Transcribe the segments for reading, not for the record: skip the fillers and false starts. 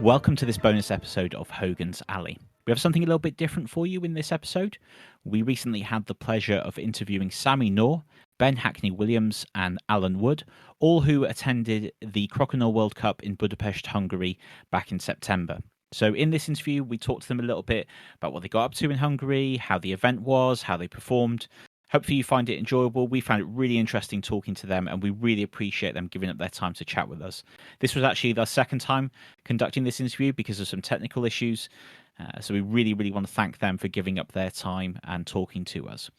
Welcome to this bonus episode of Hogan's Alley. We have something a little bit different for you in this episode. We recently had the pleasure of interviewing Sammy Nour, Ben Hackney-Williams and Alan Wood, all who attended the Crokinole World Cup in Budapest, Hungary back in September. So in this interview, we talked to them a little bit about what they got up to in Hungary, how the event was, how they performed. Hopefully you find it enjoyable. We found it really interesting talking to them, and we really appreciate them giving up their time to chat with us. This was actually their second time conducting this interview because of some technical issues. So we really, really want to thank them for giving up their time and talking to us.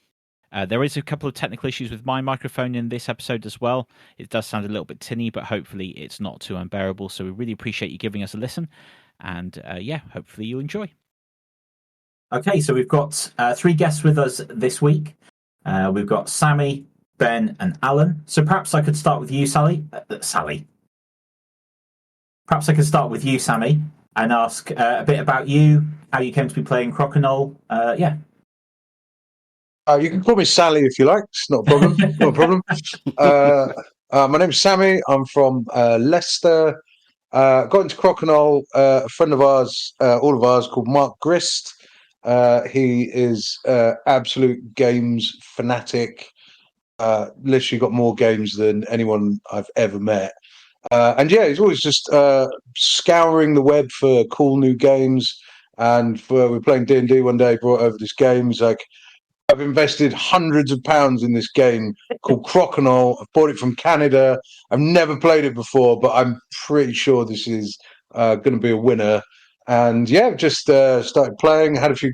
There is a couple of technical issues with my microphone in this episode as well. It does sound a little bit tinny, but hopefully it's not too unbearable. So we really appreciate you giving us a listen. And hopefully you enjoy. Okay, so we've got three guests with us this week. We've got Sammy, Ben, and Alan. So perhaps I could start with you, Sally. Perhaps I could start with you, Sammy, and ask a bit about you, how you came to be playing Crokinole. You can call me Sally if you like. It's not a problem. Not a problem. My name's Sammy. I'm from Leicester. Got into Crokinole. A friend of ours, all of ours, called Mark Grist. He is absolute games fanatic. Literally got more games than anyone I've ever met. He's always just scouring the web for cool new games. And we were playing D&D one day, brought over this game. He's like, I've invested hundreds of pounds in this game called Crokinole. I've bought it from Canada. I've never played it before, but I'm pretty sure this is going to be a winner. And just started playing, had a few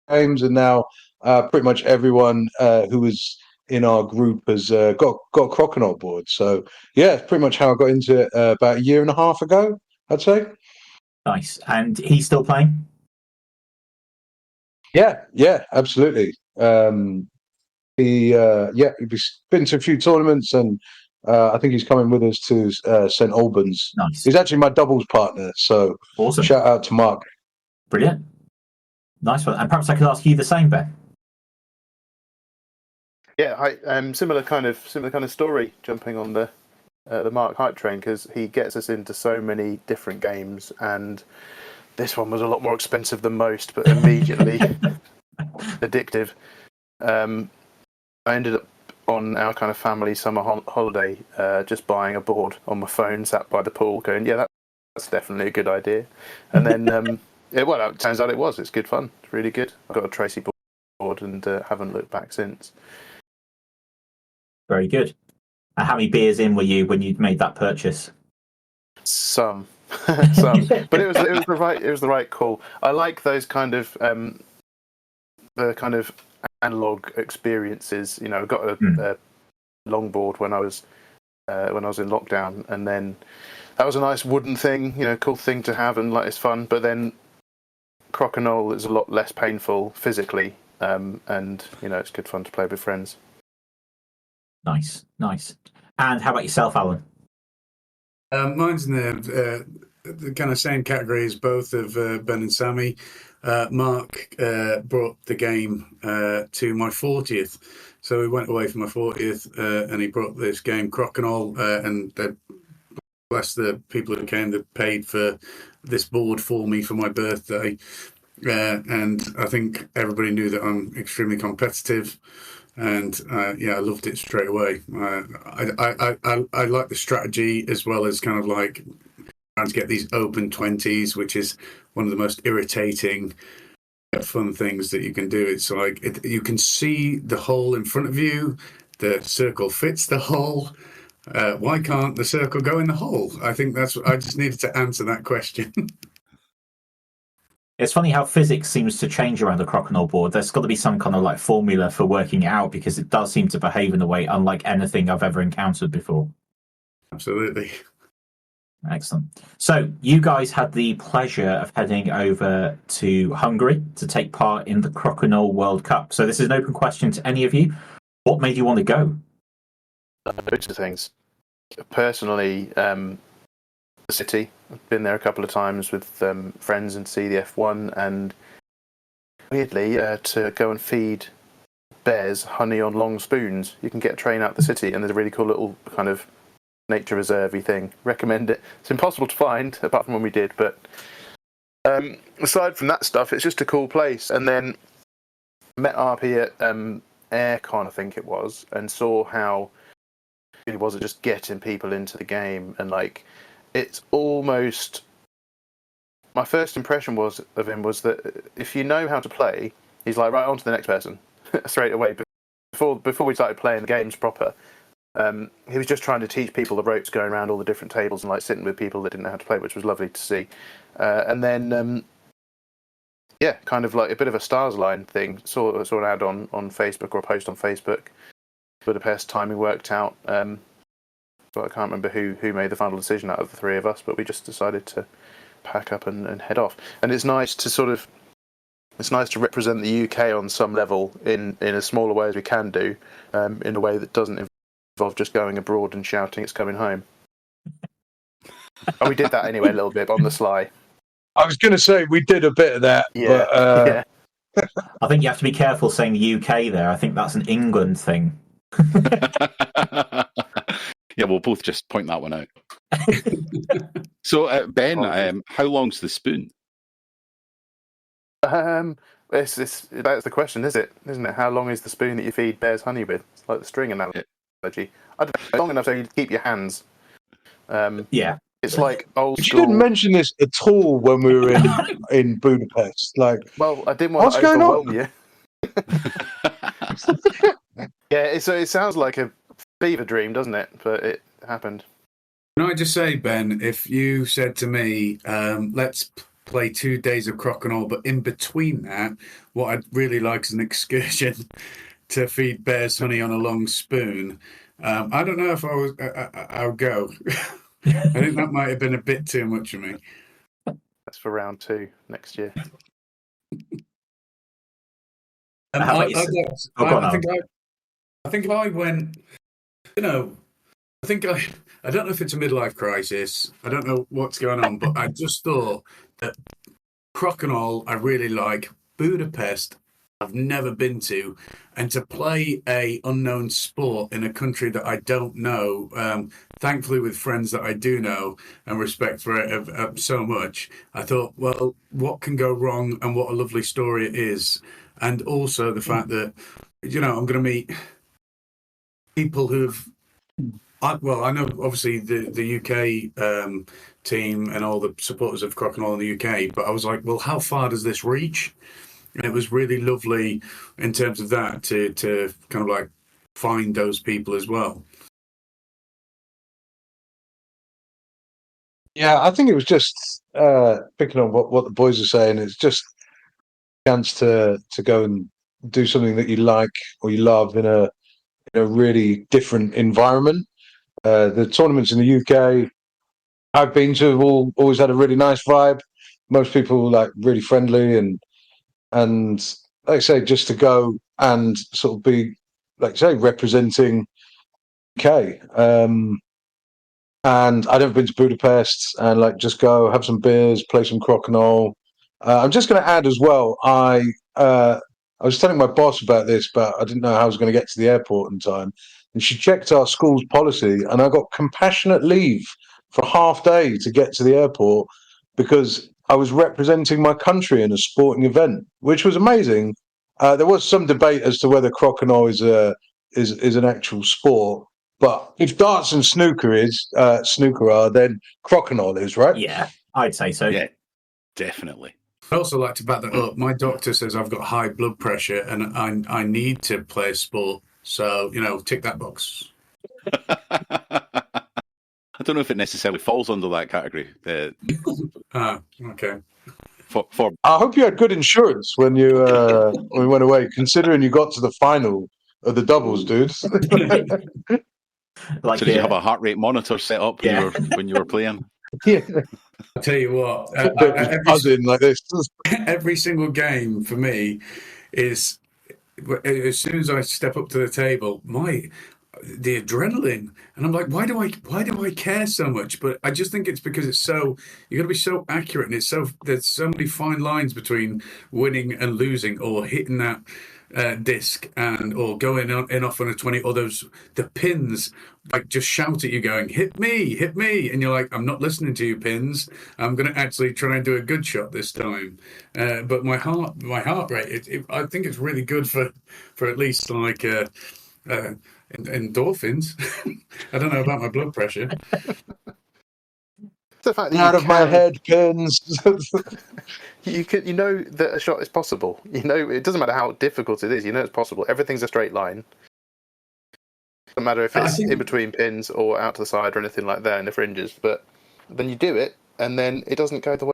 games, and now pretty much everyone who was in our group has got Crokinole board. So it's pretty much how I got into it about a year and a half ago, I'd say. Nice. And he's still playing? Yeah, absolutely. He's been to a few tournaments, and I think he's coming with us to St Albans. Nice. He's actually my doubles partner, so awesome. Shout out to Mark. Brilliant. Nice one. And perhaps I could ask you the same, Ben. Yeah, similar kind of story. Jumping on the Mark hype train, because he gets us into so many different games, and this one was a lot more expensive than most, but immediately addictive. I ended up on our kind of family summer holiday, just buying a board on my phone, sat by the pool, going, that's definitely a good idea. And then, it turns out it was. It's good fun. It's really good. I got a Tracy board and haven't looked back since. Very good. And how many beers in were you when you'd made that purchase? Some, but it was the right call. I like those kind of the kind of analog experiences. I got a longboard when I was in lockdown, and then that was a nice wooden thing, cool thing to have, and it's fun. But then Crokinole is a lot less painful physically, and it's good fun to play with friends. Nice. And how about yourself, Alan? Mine's in the kind of same category as both of Ben and Sammy. Mark brought the game to my 40th. So we went away for my 40th and he brought this game, Crokinole, and bless the people who came that paid for this board for me for my birthday. And I think everybody knew that I'm extremely competitive. And I loved it straight away. I like the strategy as well as kind of like trying to get these open 20s, which is one of the most irritating, fun things that you can do. It's like you can see the hole in front of you. The circle fits the hole. Why can't the circle go in the hole? I think I just needed to answer that question. It's funny how physics seems to change around the Crokinole board. There's got to be some kind of like formula for working it out, because it does seem to behave in a way unlike anything I've ever encountered before. Absolutely. Excellent. So you guys had the pleasure of heading over to Hungary to take part in the Crokinole World Cup. So this is an open question to any of you. What made you want to go? Loads of things. Personally, the city. I've been there a couple of times with friends and see the F1, and weirdly, to go and feed bears honey on long spoons. You can get a train out the city, and there's a really cool little kind of nature reserve-y thing. Recommend it. It's impossible to find, apart from when we did, but aside from that stuff, it's just a cool place. And then met RP at Aircon, I think it was, and saw how it was just getting people into the game. And like, it's almost... My first impression of him was that if you know how to play, he's like, right, on to the next person straight away. But before we started playing the games proper, he was just trying to teach people the ropes, going around all the different tables and like sitting with people that didn't know how to play, which was lovely to see. And then, kind of like a bit of a stars line thing. Saw an ad on Facebook, or a post on Facebook. Budapest timing worked out. So I can't remember who made the final decision out of the three of us, but we just decided to pack up and head off. And it's nice to represent the UK on some level in as smaller way as we can do, in a way that doesn't involve just going abroad and shouting it's coming home. And we did that anyway a little bit on the sly. I was going to say we did a bit of that. Yeah, but, I think you have to be careful saying the UK there. I think that's an England thing. Yeah, we'll both just point that one out. So, Ben, how long's the spoon? That's the question, isn't it? How long is the spoon that you feed bears honey with? It's like the string analogy. I don't know, long enough so you keep your hands. Yeah. It's like old you school. didn't mention this at all when we were in Budapest. Like, Well, I didn't want what's to going overwhelm on? you. Yeah, it sounds like a fever dream, doesn't it? But it happened. Can I just say, Ben, if you said to me, let's play 2 days of Crokinole, but in between that, what I'd really like is an excursion to feed bears honey on a long spoon. I don't know if I would go. I think that might have been a bit too much for me. That's for round 2 next year. I think if I went, I don't know if it's a midlife crisis. I don't know what's going on, but I just thought that Crokinole I really like. Budapest I've never been to, and to play a unknown sport in a country that I don't know, thankfully with friends that I do know and respect for it so much, I thought, well, what can go wrong, and what a lovely story it is. And also the fact that, I'm going to meet people who've, I know obviously the UK team and all the supporters of Crokinole in the UK, but I was like, well, how far does this reach? And it was really lovely in terms of that to kind of like find those people as well. yeah, I think it was just picking on what the boys are saying. It's just a chance to go and do something that you like or you love in a really different environment. The tournaments in the UK I've been to have always had a really nice vibe. Most people like really friendly and like I say, just to go and sort of be, like I say, representing UK. And I'd never been to Budapest, and like just go have some beers, play some Crokinole. I'm just going to add as well. I was telling my boss about this, but I didn't know how I was going to get to the airport in time. And she checked our school's policy, and I got compassionate leave for a half day to get to the airport because I was representing my country in a sporting event, which was amazing. There was some debate as to whether Crokinole is an actual sport, but if darts and snooker are, then Crokinole is, right? Yeah, I'd say so. Yeah, definitely. I'd also like to back that up. My doctor says I've got high blood pressure and I need to play a sport. So, tick that box. I don't know if it necessarily falls under that category. Okay. For I hope you had good insurance when you when we went away, considering you got to the final of the doubles, dude. Like, so did you have a heart rate monitor set up when you were playing? Yeah, I'll tell you what, buzzing like this. Every single game for me is, as soon as I step up to the table, the adrenaline, and I'm like, why do I care so much? But I just think it's because it's so, you got to be so accurate, and there's so many fine lines between winning and losing, or hitting that disc or going in off on a 20, or the pins like just shout at you going, hit me, and you're like, I'm not listening to you, pins. I'm going to actually try and do a good shot this time. But my heart rate, I think it's really good for at least like endorphins. I don't know about my blood pressure. The fact that Out of my head, pins. You know that a shot is possible. You know, it doesn't matter how difficult it is. You know it's possible. Everything's a straight line. Doesn't matter if it's in between pins or out to the side or anything like that in the fringes. But then you do it, and then it doesn't go the way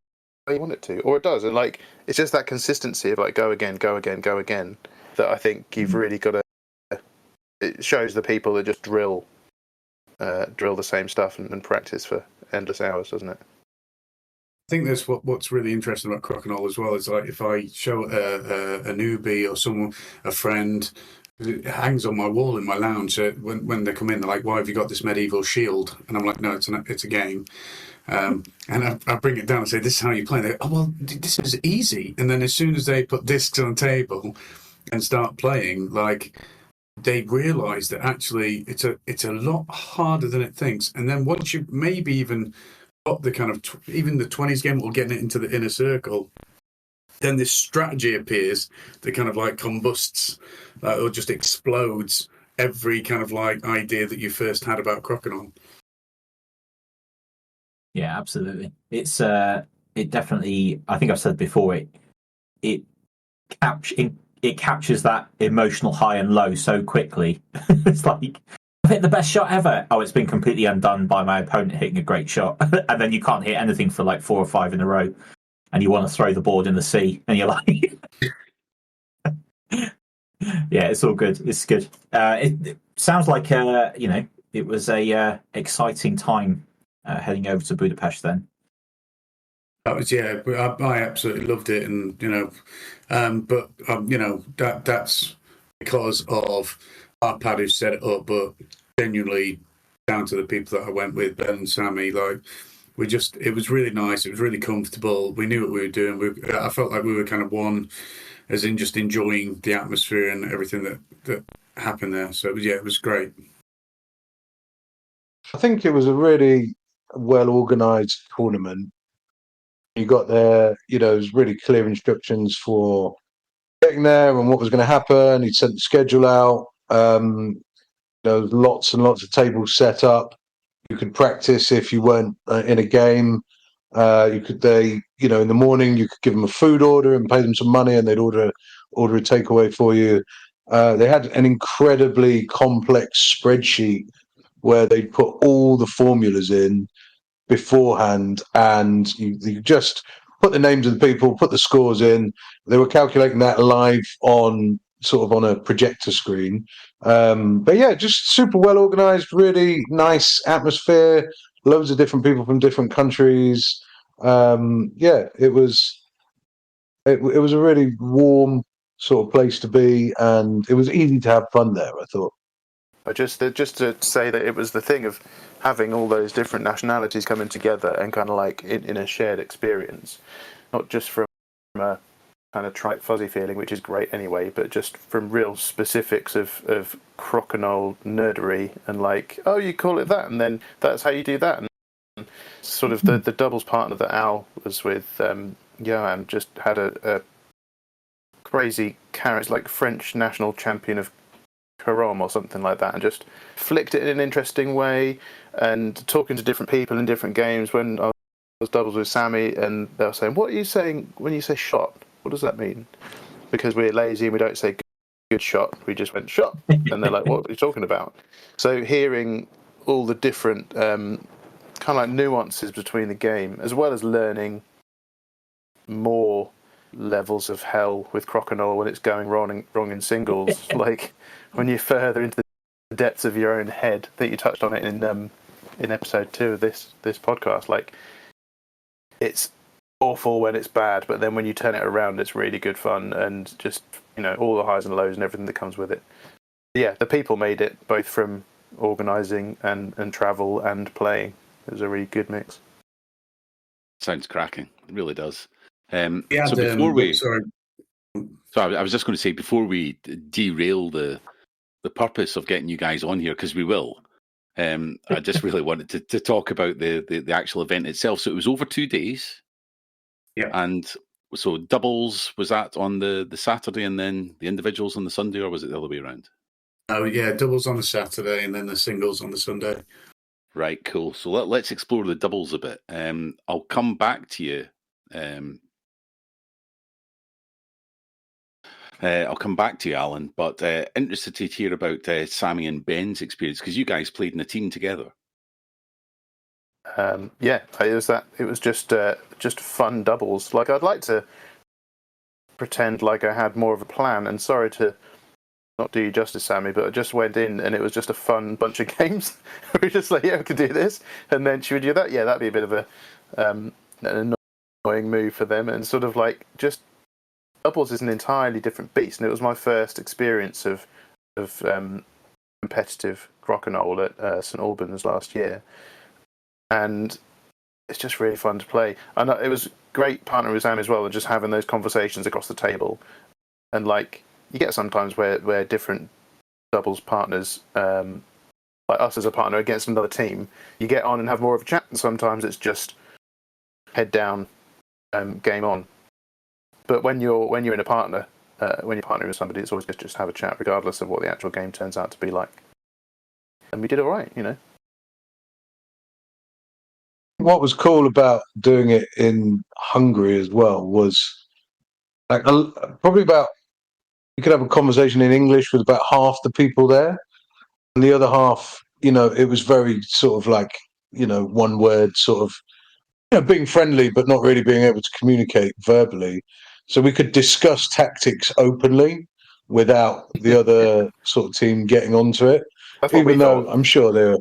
you want it to, or it does. And like, it's just that consistency of like go again, that I think you've really got to. It shows the people that just drill the same stuff and practice for endless hours, doesn't it? I think that's what's really interesting about Crokinole as well, is like if I show a newbie or someone, a friend, it hangs on my wall in my lounge. So when they come in, they're like, "Why have you got this medieval shield?" And I'm like, "No, it's a game." And I bring it down and say, "This is how you play." They go, "Oh well, this is easy." And then as soon as they put discs on the table and start playing, like, they realise that actually it's a lot harder than it thinks. And then once you maybe even got the kind of even the 20s game or getting it into the inner circle, then this strategy appears that kind of like combusts or just explodes every kind of like idea that you first had about Crokinole. Yeah, absolutely. It's it definitely. I think I've said before. It captures that emotional high and low so quickly. It's like, I've hit the best shot ever. Oh, it's been completely undone by my opponent hitting a great shot, and then you can't hit anything for like 4 or 5 in a row, and you want to throw the board in the sea, and you're like, yeah, it's all good. It's good. It sounds like it was a exciting time heading over to Budapest then. That was, yeah, I absolutely loved it, and that's because of our pad who set it up, but genuinely down to the people that I went with, Ben and Sammy. Like, it was really nice. It was really comfortable. We knew what we were doing. I felt like we were kind of one, as in just enjoying the atmosphere and everything that happened there. So it was great. I think it was a really well organised tournament. You got there, there was really clear instructions for getting there and what was going to happen. He sent the schedule out. There was lots and lots of tables set up. You could practice if you weren't in a game. In the morning you could give them a food order and pay them some money, and they'd order a takeaway for you. They had an incredibly complex spreadsheet where they'd put all the formulas in beforehand, and you just put the names of the people, put the scores in. They were calculating that live on a projector screen. But yeah, just super well organized, really nice atmosphere, loads of different people from different countries. It was a really warm sort of place to be, and it was easy to have fun there, I thought. Just to say that it was the thing of having all those different nationalities coming together and kind of like in a shared experience, not just from a kind of trite fuzzy feeling, which is great anyway, but just from real specifics of Crokinole nerdery, and like, oh, you call it that, and then that's how you do that, and sort of the doubles partner that Al was with, Johan, just had a crazy character, like French national champion of Carom or something like that, and just flicked it in an interesting way, and talking to different people in different games. When I was doubles with Sammy, and they were saying, what are you saying when you say shot? What does that mean? Because we're lazy and we don't say good shot, we just went shot, and they're like, what are you talking about? So hearing all the different kind of like nuances between the game, as well as learning more levels of hell with Crokinole when it's going wrong in singles, like when you're further into the depths of your own head. I think you touched on it in episode 2 of this podcast. Like, it's awful when it's bad, but then when you turn it around, it's really good fun, and just all the highs and lows and everything that comes with it. Yeah, the people made it, both from organising and travel and playing. It was a really good mix. Sounds cracking. It really does. Yeah, so before we, sorry. so I was just going to say, before we derail the purpose of getting you guys on here, because we will, I just really wanted to talk about the actual event itself. So it was over 2 days. Yeah. And so doubles, was that on the Saturday and then the individuals on the Sunday, or was it the other way around? Oh, yeah, doubles on the Saturday and then the singles on the Sunday. Right, cool. So let's explore the doubles a bit. I'll come back to you. I'll come back to you, Alan, but interested to hear about Sammy and Ben's experience, because you guys played in a team together. Yeah, it was just fun doubles. Like, I'd like to pretend like I had more of a plan, and sorry to not do you justice, Sammy, but I just went in and it was just a fun bunch of games. We were just like, yeah, we could do this, and then should we do that? Yeah, that'd be a bit of an annoying move for them, and sort of like, just doubles is an entirely different beast, and it was my first experience of competitive Crokinole at St Albans last year, and it's just really fun to play. And it was great partnering with Sam as well, and just having those conversations across the table, and like, you get sometimes where different doubles partners, like us as a partner against another team, you get on and have more of a chat, and sometimes it's just head down, game on. But when you're in a partner, when you're partnering with somebody, it's always good to just have a chat, regardless of what the actual game turns out to be like. And we did all right, you know. What was cool about doing it in Hungary as well was, like, probably about, you could have a conversation in English with about half the people there, and the other half, you know, it was very sort of like, you know, one word sort of, you know, being friendly but not really being able to communicate verbally. So we could discuss tactics openly without the other sort of team getting onto it. Even though I'm sure they were,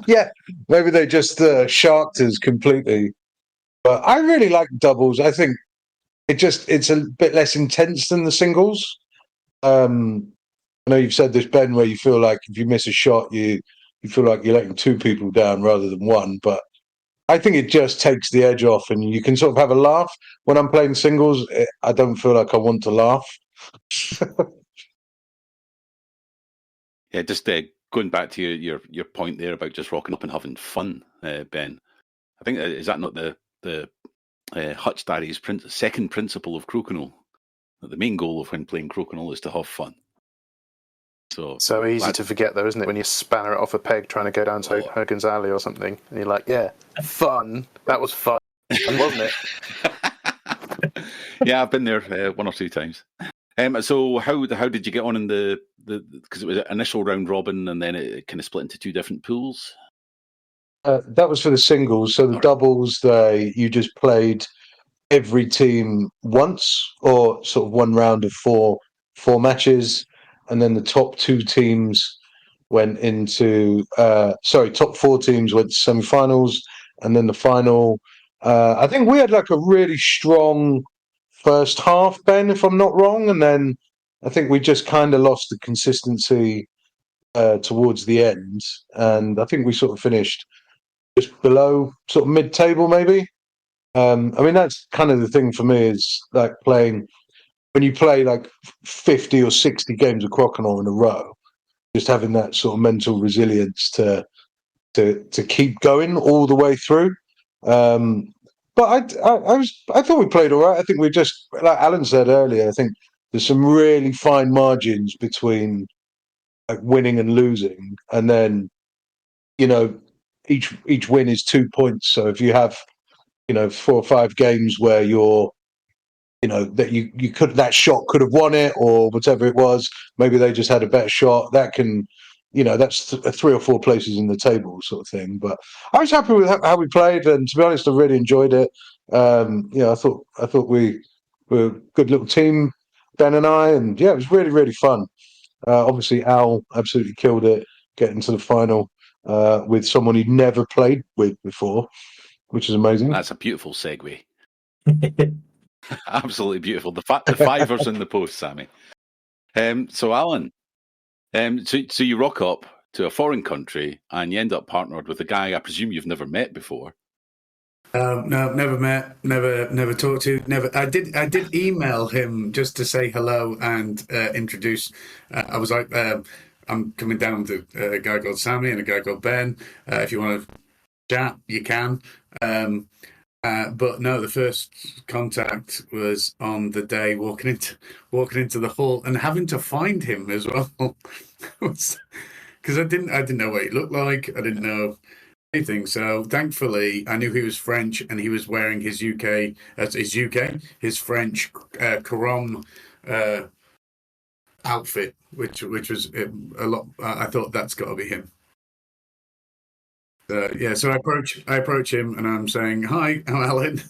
yeah, maybe they just sharked us completely. But I really like doubles. I think it's a bit less intense than the singles. I know you've said this, Ben, where you feel like if you miss a shot, you feel like you're letting two people down rather than one. But I think it just takes the edge off, and you can sort of have a laugh. When I'm playing singles, I don't feel like I want to laugh. Yeah, just going back to your point there about just rocking up and having fun, Ben. I think, is that not the Hutch Daddy's second principle of Crokinole? That the main goal of when playing Crokinole is to have fun. So easy to forget, though, isn't it? When you spanner it off a peg trying to go down to Hogan's Alley or something, and you're like, "Yeah, fun. That was fun, wasn't it?" Yeah, I've been there 1 or 2 times. So how did you get on in the because it was an initial round robin and then it kind of split into 2 different pools? That was for the singles. So the doubles, you just played every team once, or sort of one round of four matches, and then the top 2 teams went into top 4 teams went to semi-finals, and then the final. I think we had like a really strong first half, Ben, if I'm not wrong, and then I think we just kind of lost the consistency towards the end, and I think we sort of finished just below sort of mid-table, maybe. I mean, that's kind of the thing for me, is like playing, when you play like 50 or 60 games of Crokinole in a row, just having that sort of mental resilience to keep going all the way through. But I thought we played all right. I think we just, like Alan said earlier, I think there's some really fine margins between like winning and losing, and then, you know, each win is 2 points. So if you have, you know, 4 or 5 games where you're, you know, that that shot could have won it, or whatever it was, maybe they just had a better shot, that can, you know, that's 3 or 4 places in the table sort of thing. But I was happy with how we played, and to be honest, I really enjoyed it. You know, I thought we were a good little team, Ben and I, and yeah, it was really, really fun. Obviously, Al absolutely killed it, getting to the final with someone he'd never played with before, which is amazing. That's a beautiful segue. Absolutely beautiful. The 5ers in the post, Sammy. So, Alan, So you rock up to a foreign country and you end up partnered with a guy I presume you've never met before. No, never met, never talked to, never. I did email him just to say hello and introduce. I was like, I'm coming down to a guy called Sammy and a guy called Ben. If you want to chat, you can. But no, the first contact was on the day walking into the hall and having to find him as well, because I didn't know what he looked like. I didn't know anything. So thankfully, I knew he was French and he was wearing his French Caron outfit, which was a lot. I thought that's got to be him. So I approach him and I'm saying, "Hi, I'm Alan.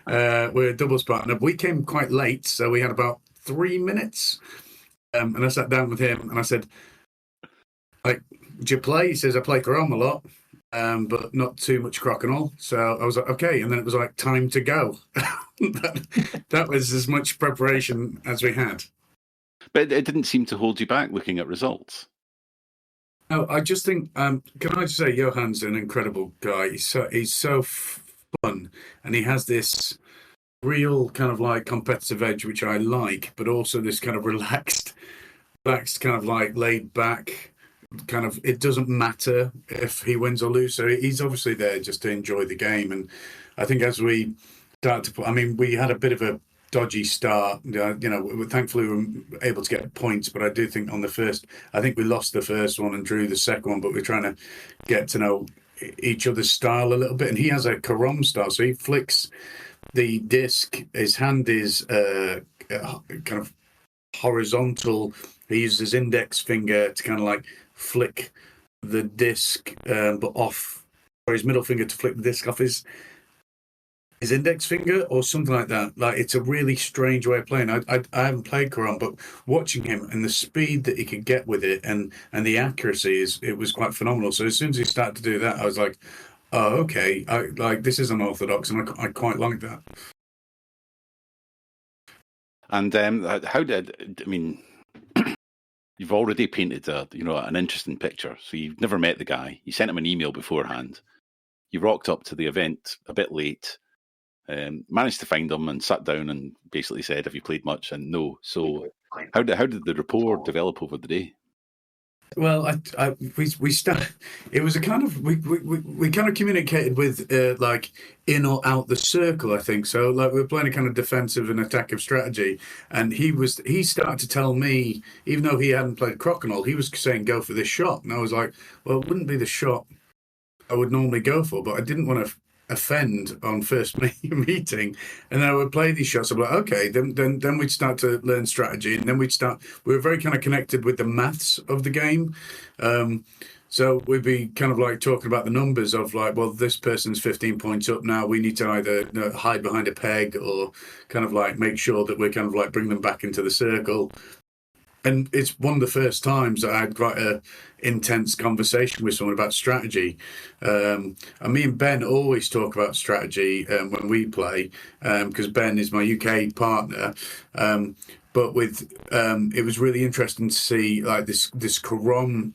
We're a doubles partner. We came quite late, so we had about 3 minutes." And I sat down with him and I said, "Like, do you play?" He says, "I play Carom a lot, but not too much Crokinole." So I was like, "Okay." And then it was like, time to go. that was as much preparation as we had. But it didn't seem to hold you back looking at results. No, I just think, can I just say, Johan's an incredible guy. He's so fun, and he has this real kind of like competitive edge, which I like, but also this kind of relaxed kind of like laid back kind of. It doesn't matter if he wins or loses. So he's obviously there just to enjoy the game. And I think as we start to put, I mean, we had a bit of a dodgy start. Thankfully we were able to get points, but I do think I think we lost the first one and drew the second one, but we're trying to get to know each other's style a little bit. And he has a Carom style, so he flicks the disc. His hand is kind of horizontal. He uses his index finger to kind of like flick the disc, but off, or his middle finger to flick the disc off his index finger or something like that. Like, it's a really strange way of playing. I haven't played Caron, but watching him and the speed that he could get with it and the accuracy it was quite phenomenal. So as soon as he started to do that, I was like, oh, okay, this is unorthodox, and I quite like that. And you've already painted an interesting picture. So you've never met the guy. You sent him an email beforehand. You rocked up to the event a bit late. Managed to find him and sat down and basically said, "Have you played much?" And no. So how did the rapport develop over the day? Well, we start. It was a kind of we kind of communicated with like in or out the circle, I think. So like we were playing a kind of defensive and attacking strategy, and he started to tell me, even though he hadn't played Crokinole, he was saying go for this shot, and I was like, well, it wouldn't be the shot I would normally go for, but I didn't want to offend on first meeting, and I would play these shots. I'm like, okay, then we'd start to learn strategy, and then we were very kind of connected with the maths of the game. So we'd be kind of like talking about the numbers of like, well, this person's 15 points up now. We need to either hide behind a peg or kind of like make sure that we're kind of like bring them back into the circle. And it's one of the first times that I had quite a intense conversation with someone about strategy. And me and Ben always talk about strategy when we play, because Ben is my UK partner. But it was really interesting to see like this Caron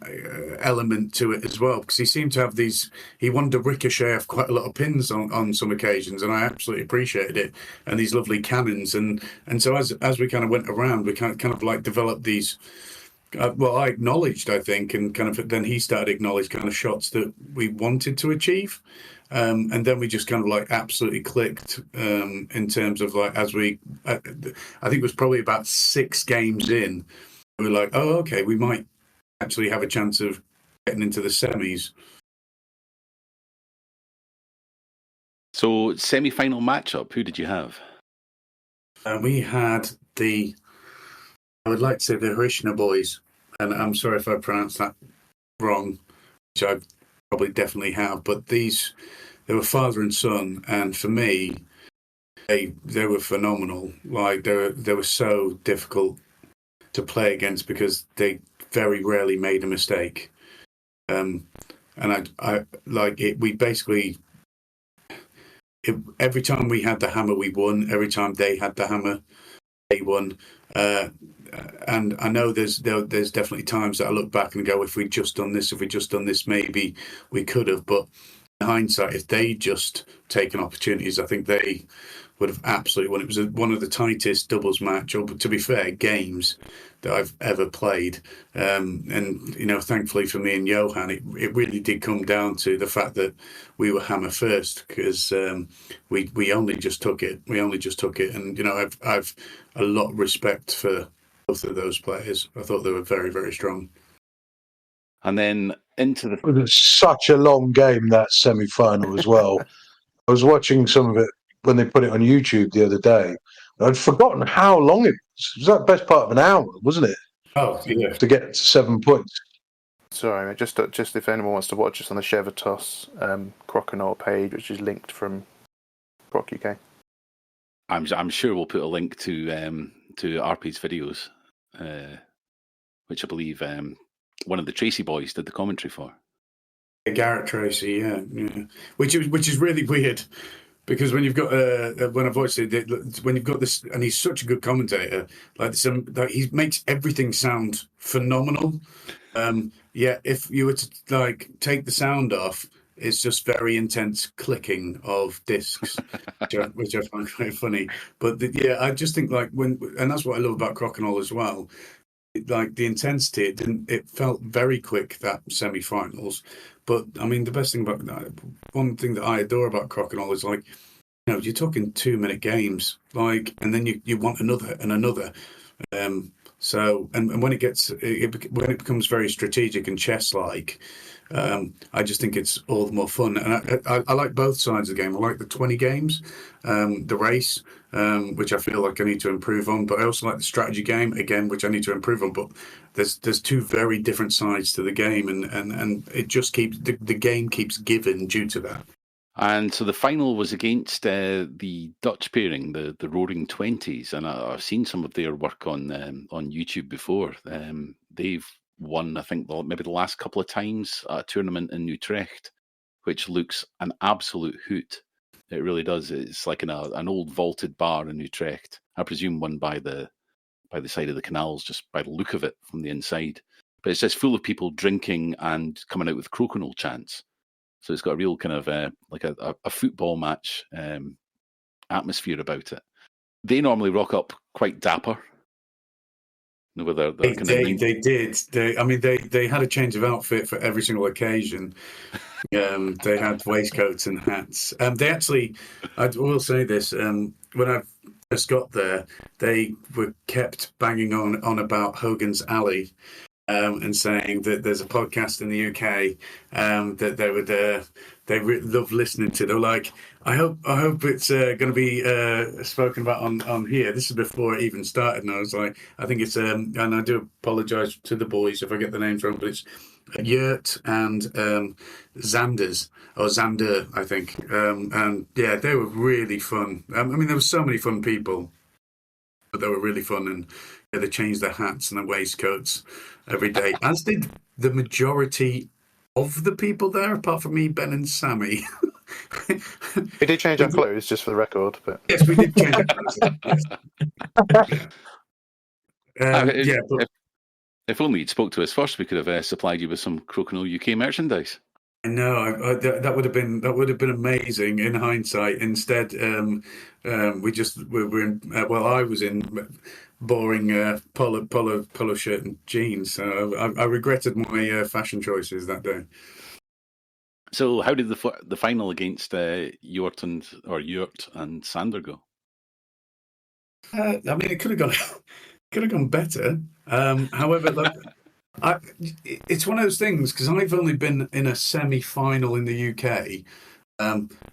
element to it as well, because he seemed to have he wanted to ricochet off quite a lot of pins on some occasions, and I absolutely appreciated it, and these lovely cannons, and so as we kind of went around, we kind of like developed these. I acknowledged, I think, and kind of then he started acknowledge kind of shots that we wanted to achieve. And then we just kind of like absolutely clicked in terms of like I think it was probably about 6 games in, we were like, oh, okay, we might actually have a chance of getting into the semis. So semi-final matchup, who did you have? We had I would like to say the Harishna boys, and I'm sorry if I pronounced that wrong, which I probably definitely have, but they were father and son, and for me, they were phenomenal. Like they were so difficult to play against because they very rarely made a mistake. And I like it. We basically every time we had the hammer, we won. Every time they had the hammer, they won. and I know there's definitely times that I look back and go, if we'd just done this, maybe we could have. But in hindsight, if they just taken opportunities, I think they would have absolutely won. It was one of the tightest doubles match, or to be fair, games that I've ever played. And thankfully for me and Johan, it really did come down to the fact that we were hammer first, because we only just took it. And I've a lot of respect for both of those players. I thought they were very, very strong. And then into the... It was such a long game, that semi-final as well. I was watching some of it when they put it on YouTube the other day. I'd forgotten how long it was. It was like the best part of an hour, wasn't it? Oh, yeah. To get to 7 points. Sorry, mate, just if anyone wants to watch us on the Chevatos Crokinole page, which is linked from Croc UK. I'm sure we'll put a link to RP's videos, which I believe one of the Tracy boys did the commentary for. Garrett Tracy, yeah. Which is really weird, because when you've got when I've watched it, when you've got this, and he's such a good commentator, like he makes everything sound phenomenal. If you were to take the sound off, it's just very intense clicking of discs, which I find quite funny. But I just think and that's what I love about Crokinole as well. Like the intensity, it felt very quick, that semi-finals. But I mean, the best thing about that, one thing that I adore about Crokinole is you're talking 2-minute games, and then you want another and another. So when it becomes very strategic and chess-like, I just think it's all the more fun. And I like both sides of the game. I like the 20 games, the race, which I feel like I need to improve on. But I also like the strategy game, again, which I need to improve on. But there's two very different sides to the game, and it just keeps the game keeps giving due to that. And so the final was against the Dutch pairing, the Roaring Twenties, and I've seen some of their work on YouTube before. They've won, I think, maybe the last couple of times at a tournament in Utrecht, which looks an absolute hoot. It really does. It's like an old vaulted bar in Utrecht. I presume one by the side of the canals, just by the look of it from the inside. But it's just full of people drinking and coming out with crokinole chants. So it's got a real kind of a football match atmosphere about it. They normally rock up quite dapper. They did. They had a change of outfit for every single occasion. They had waistcoats and hats. They actually, I will say this, when I first got there, they were kept banging on about Hogan's Alley. And saying that there's a podcast in the UK that they love listening to. They were like, I hope it's going to be spoken about on here. This is before it even started, and I was like, I think it's and I do apologise to the boys if I get the names wrong, but it's Yurt and Xander, I think. And yeah, they were really fun. There were so many fun people, but they were really fun, and they changed their hats and their waistcoats every day, as did the majority of the people there, apart from me, Ben and Sammy. We did change our clothes, just for the record. But yes, we did change our clothes. If only you'd spoke to us first, we could have supplied you with some Crokinole UK merchandise. I know that would have been amazing in hindsight. Instead, I was in boring polo shirt and jeans. So I regretted my fashion choices that day. So how did the final against Yurt and Sander go? It could have gone better. However, it's one of those things, because I've only been in a semi-final in the UK.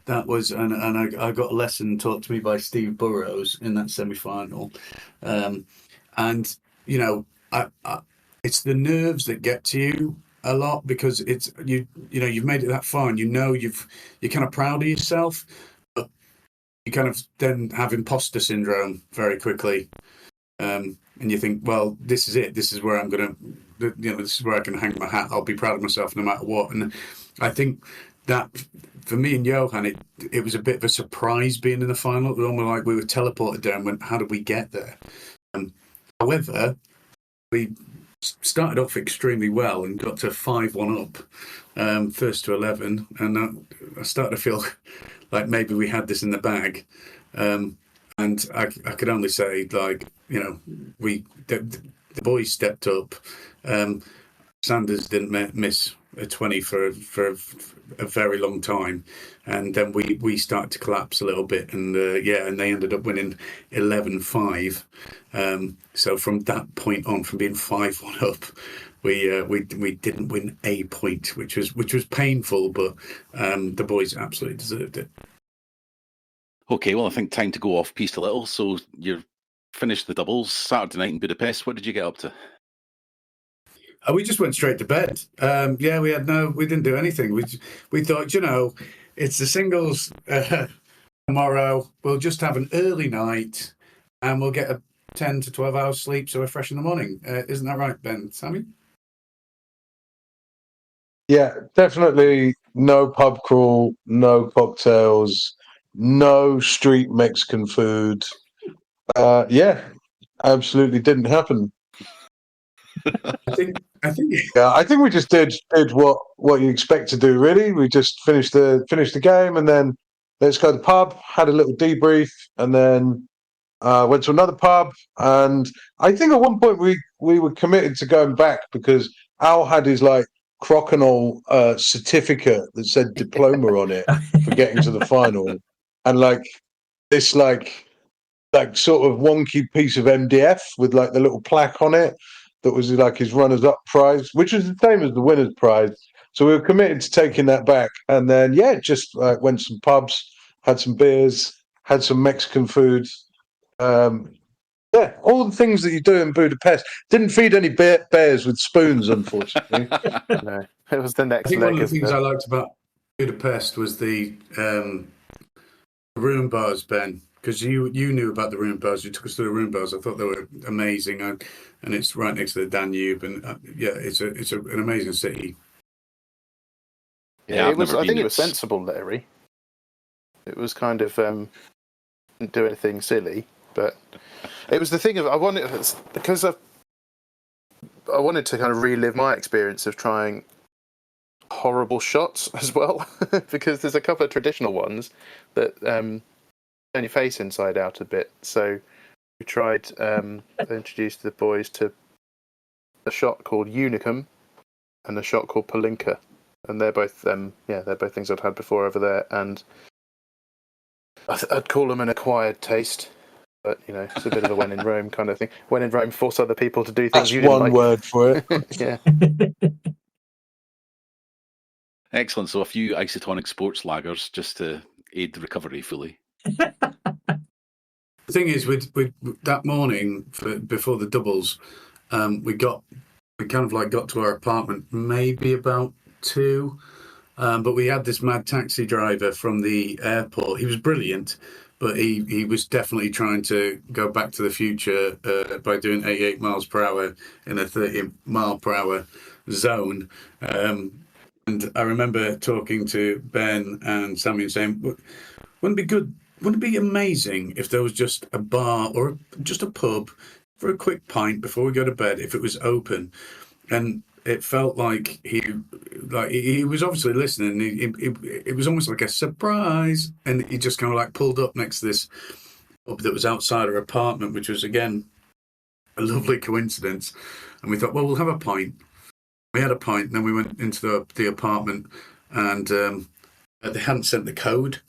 That was, and I got a lesson taught to me by Steve Burrows in that semi-final. And it's the nerves that get to you a lot, because it's you've made it that far, and you're kind of proud of yourself, but you kind of then have imposter syndrome very quickly. And you think, well, this is it. This is where I'm going to, this is where I can hang my hat. I'll be proud of myself no matter what. And I think that for me and Johan, it was a bit of a surprise being in the final. It was almost like we were teleported there and went, how did we get there? However, we started off extremely well and got to 5-1 up, first to 11, and I started to feel like maybe we had this in the bag. And I could only say, like, the boys stepped up. Sanders didn't miss a 20 for a very long time, and then we started to collapse a little bit, and and they ended up winning 11-5. So from that point on, from being 5-1 up, we didn't win a point, which was painful, but the boys absolutely deserved it. Okay, well, I think time to go off piste a little. So you finished the doubles Saturday night in Budapest. What did you get up to? We just went straight to bed. We didn't do anything. We thought, it's the singles tomorrow. We'll just have an early night, and we'll get a 10 to 12 hours sleep, so we're fresh in the morning. Isn't that right, Ben? Sammy? Yeah, definitely no pub crawl, no cocktails, no street Mexican food. Absolutely didn't happen. I think Yeah, I think we just did what you expect to do. Really, we just finished the game, and then let's go to the pub, had a little debrief, and then went to another pub. And I think at one point we were committed to going back because Al had his Crokinole certificate that said diploma on it for getting to the final, and this sort of wonky piece of MDF with the little plaque on it that was his runners-up prize, which was the same as the winner's prize. So we were committed to taking that back, and then just went to some pubs, had some beers, had some Mexican food. All the things that you do in Budapest. Didn't feed any bears with spoons, unfortunately. No, it was the next I think leg. One of the things I liked about Budapest was the room bars, Ben, because you knew about the room bars. You took us to the room bars. I thought they were amazing, and it's right next to the Danube, and it's an amazing city. Yeah, I think it was sensible, Larry. It was kind of didn't do anything silly, but it was the thing of I wanted to kind of relive my experience of trying horrible shots as well, because there's a couple of traditional ones that turn your face inside out a bit. So we tried introduced the boys to a shot called Unicum and a shot called Palinka, and they're both things I'd had before over there, and I'd call them an acquired taste. But, it's a bit of a when in Rome kind of thing. When in Rome, force other people to do things That's you didn't one like. word for it. Yeah. Excellent. So a few isotonic sports lagers just to aid the recovery fully. The thing is, with that morning before the doubles, we got to our apartment maybe about 2, but we had this mad taxi driver from the airport. He was brilliant, but he was definitely trying to go back to the future by doing 88 miles per hour in a 30 mile per hour zone. And I remember talking to Ben and Sammy and saying, wouldn't it be good? Wouldn't it be amazing if there was just a bar or just a pub for a quick pint before we go to bed if it was open? And it felt like he was obviously listening. It was almost like a surprise, and he just kind of pulled up next to this pub that was outside our apartment, which was again a lovely coincidence. And we thought, well, we'll have a pint. We had a pint, and then we went into the apartment, and they hadn't sent the code.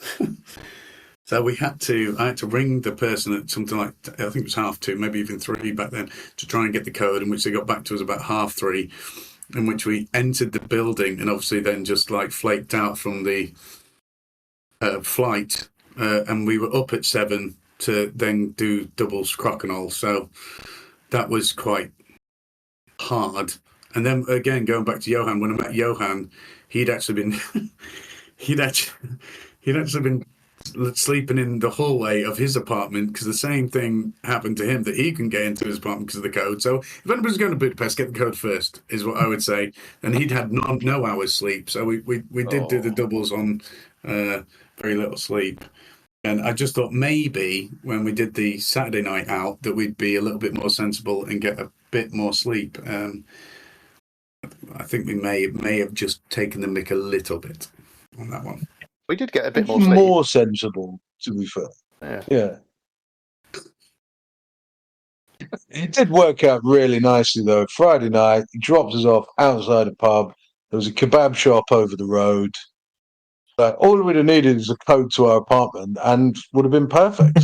So I had to ring the person at something like, I think it was 2:30, maybe even 3 back then, to try and get the code, in which they got back to us about 3:30, in which we entered the building and obviously then just flaked out from the flight. And we were up at 7 to then do doubles Crokinole. So that was quite hard. And then again, going back to Johan, when I met Johan, he'd actually been sleeping in the hallway of his apartment because the same thing happened to him, that he couldn't get into his apartment because of the code. So if anybody's going to Budapest, get the code first, is what I would say. And he'd had no hours sleep. So we did do the doubles on very little sleep. And I just thought maybe when we did the Saturday night out that we'd be a little bit more sensible and get a bit more sleep. I think we may have just taken the mick a little bit on that one. We did get a bit more sleep. More sensible, to be fair. Yeah. It did work out really nicely, though. Friday night, he dropped us off outside a pub. There was a kebab shop over the road. All we'd have needed is a code to our apartment and would have been perfect.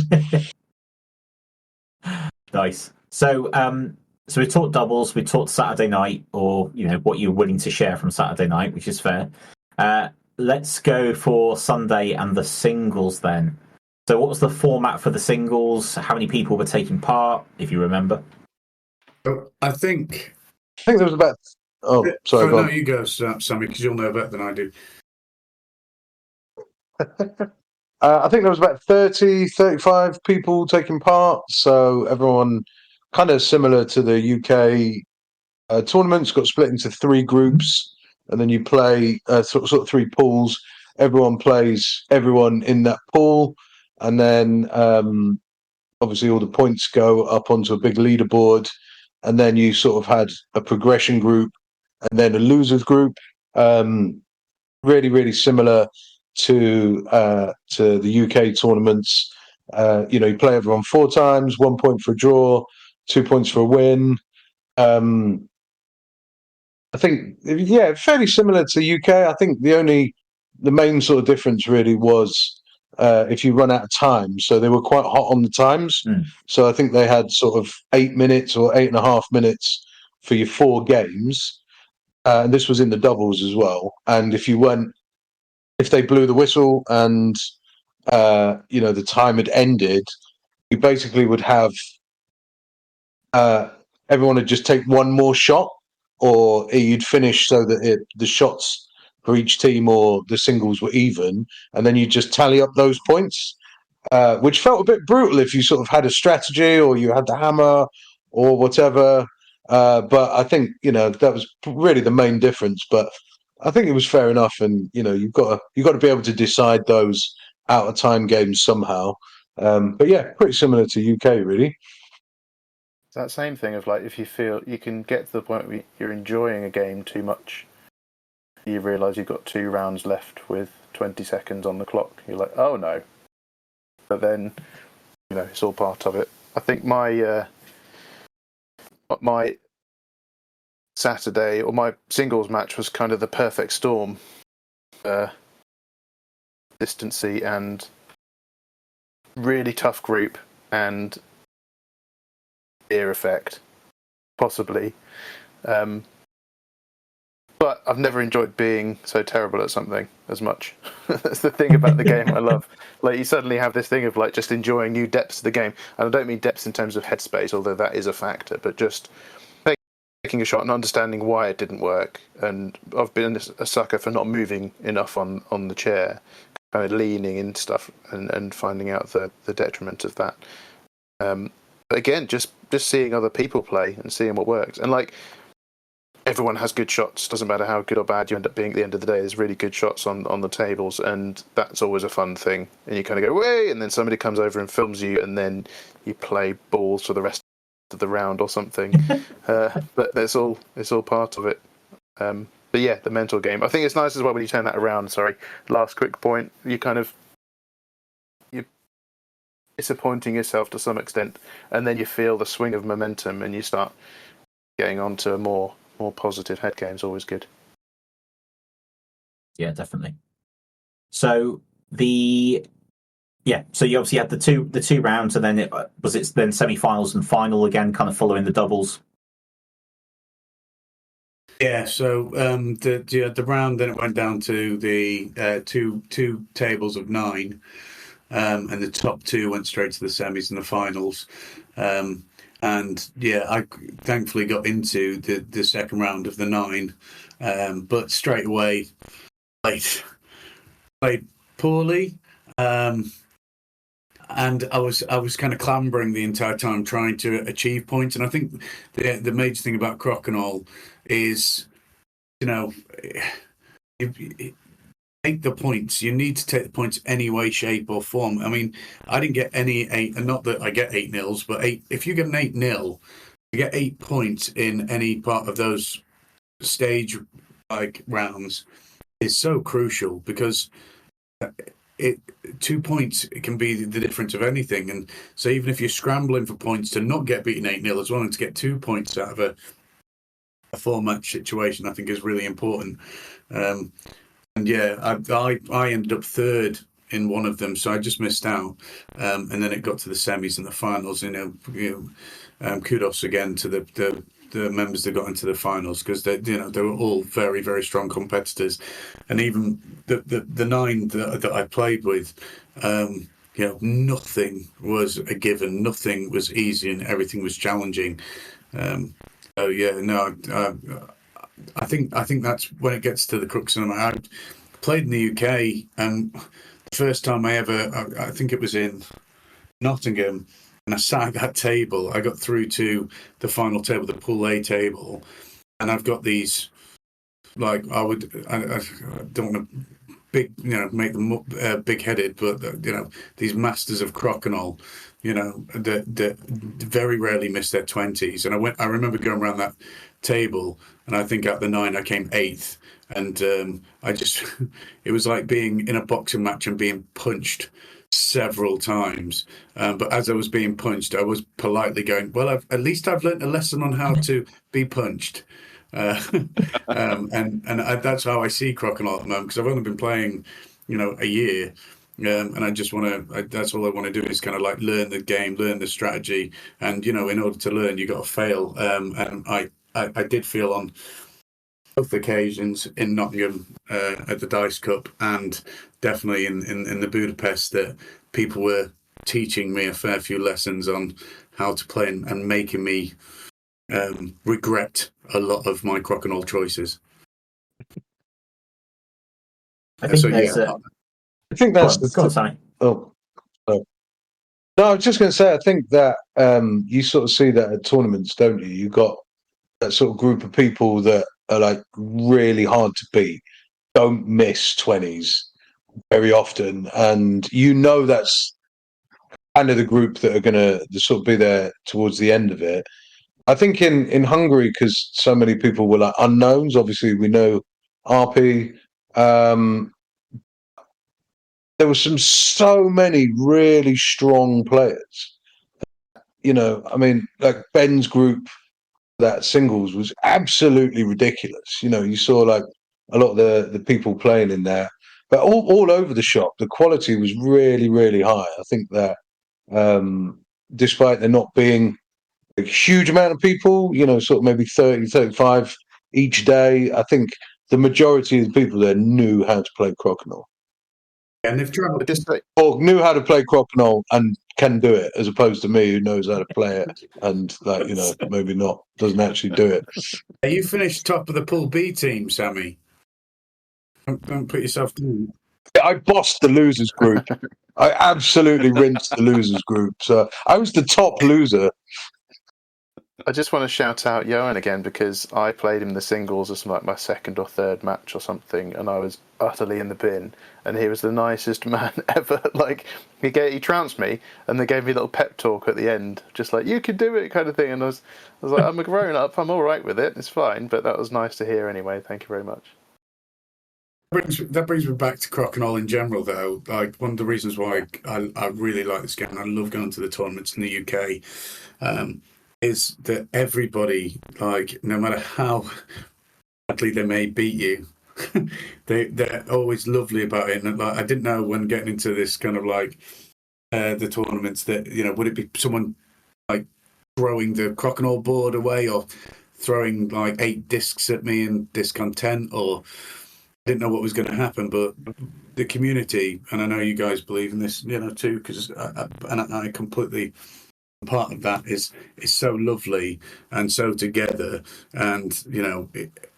Nice. So we talked doubles, we talked Saturday night, or what you're willing to share from Saturday night, which is fair. Let's go for Sunday and the singles then. So what was the format for the singles? How many people were taking part, if you remember? I think there was about... Oh, sorry. No, you go, Sammy, because you'll know better than I do. I think there was about 30, 35 people taking part. So everyone, kind of similar to the UK tournaments, got split into 3 groups, and then you play sort of 3 pools. Everyone plays everyone in that pool, and then obviously all the points go up onto a big leaderboard, and then you sort of had a progression group and then a losers group. Really, really similar to the UK tournaments. You play everyone 4 times, 1 point for a draw, 2 points for a win. I think, fairly similar to UK. I think the main sort of difference really was if you run out of time. So they were quite hot on the times. So I think they had sort of 8 minutes or 8.5 minutes for your 4 games. And this was in the doubles as well. And if they blew the whistle and the time had ended, you basically would have everyone would just take one more shot, or you'd finish so that the shots for each team or the singles were even, and then you just tally up those points, which felt a bit brutal if you sort of had a strategy or you had the hammer or whatever. But I think that was really the main difference. But I think it was fair enough, and you've got to be able to decide those out of time games somehow. But yeah, pretty similar to UK, really. It's that same thing of if you feel you can get to the point where you're enjoying a game too much, you realise you've got 2 rounds left with 20 seconds on the clock. You're like, oh no. But then, it's all part of it. I think my Saturday or my singles match was kind of the perfect storm. Consistency and really tough group and ear effect, possibly. But I've never enjoyed being so terrible at something as much. That's the thing about the game I love. You suddenly have this thing of just enjoying new depths of the game. And I don't mean depths in terms of headspace, although that is a factor, but just taking a shot and understanding why it didn't work. And I've been a sucker for not moving enough on the chair, kind of leaning into stuff and finding out the detriment of that. But again, just seeing other people play and seeing what works. And everyone has good shots. Doesn't matter how good or bad you end up being at the end of the day. There's really good shots on the tables, and that's always a fun thing. And you kind of go, way, and then somebody comes over and films you, and then you play balls for the rest of the round or something. But it's all part of it. But yeah, the mental game. I think it's nice as well when you turn that around. Sorry, last quick point. You're disappointing yourself to some extent, and then you feel the swing of momentum, and you start getting on to a more positive head game. Is always good. Yeah, definitely. So so you obviously had the two rounds, and then it then semi-finals and final again, kind of following the doubles. Yeah, so the round, then it went down to the two tables of 9, and the top 2 went straight to the semis and the finals. And yeah, I thankfully got into the second round of the 9, but straight away played poorly. And I was kind of clambering the entire time trying to achieve points. And I think the major thing about Crokinole is, take the points. You need to take the points any way, shape, or form. I mean, I didn't get any 8, and not that I get 8-0s, but if you get an 8-0, you get 8 points in any part of those stage rounds is so crucial, because 2 points, it can be the difference of anything. And so even if you're scrambling for points to not get beaten 8-0 as well, and to get 2 points out of a 4-match situation, I think is really important. And yeah, I ended up third in one of them, so I just missed out. And then it got to the semis and the finals. Kudos again to the members that got into the finals, because they were all very, very strong competitors. And even the 9 that I played with, nothing was a given, nothing was easy, and everything was challenging. So yeah, no, I think that's when it gets to the crux of it. I played in the UK, and the first time I think it was in Nottingham, and I sat at that table. I got through to the final table, the Pool A table, and I've got these, I don't want to make them big-headed, but these masters of Crokinole, that very rarely miss their 20s. And I remember going around that table, and I think out the 9 I came 8th, and it was like being in a boxing match and being punched several times. But as I was being punched, I was politely going, well, at least I've learned a lesson on how to be punched. And that's how I see Crokinole at the moment, because I've only been playing, a year. And I just that's all I want to do is kind of learn the game, learn the strategy. And, in order to learn, you got to fail. And I did feel on both occasions in Nottingham at the Dice Cup, and definitely in the Budapest, that people were teaching me a fair few lessons on how to play, and making me regret a lot of my Crokinole choices. I think that's go on, Sammy. Oh, no, I was just going to say, I think that you sort of see that at tournaments, don't you? You've got that sort of group of people that are really hard to beat, don't miss 20s very often, and that's kind of the group that are going to sort of be there towards the end of it. I think in Hungary, because so many people were unknowns, obviously we know RP, there were so many really strong players. I mean, Ben's group, that singles was absolutely ridiculous. You saw a lot of the people playing in there, but all over the shop, the quality was really, really high. I think that despite there not being a huge amount of people, sort of maybe 30, 35 each day, I think the majority of the people there knew how to play Crokinole. And they've travelled. Or knew how to play Crokinole and can do it, as opposed to me, who knows how to play it and maybe not, doesn't actually do it. You finished top of the Pool B team, Sammy. Don't put yourself down. I bossed the losers group. I absolutely rinsed the losers group. So I was the top loser. I just want to shout out Johan again, because I played him in the singles as my second or third match or something, and I was utterly in the bin, and he was the nicest man ever. He trounced me, and they gave me a little pep talk at the end, just you can do it kind of thing, and I was like, I'm a grown up, I'm all right with it, it's fine. But that was nice to hear anyway. Thank you very much. That brings me back to Crokinole in general, though. One of the reasons why I really like this game, and I love going to the tournaments in the UK, is that everybody, no matter how badly they may beat you, they're always lovely about it. And I didn't know, when getting into this kind of the tournaments, that would it be someone throwing the Crokinole board away, or throwing 8 discs at me in discontent, or I didn't know what was going to happen. But the community, and I know you guys believe in this, too, because I completely. Part of that is so lovely and so together, and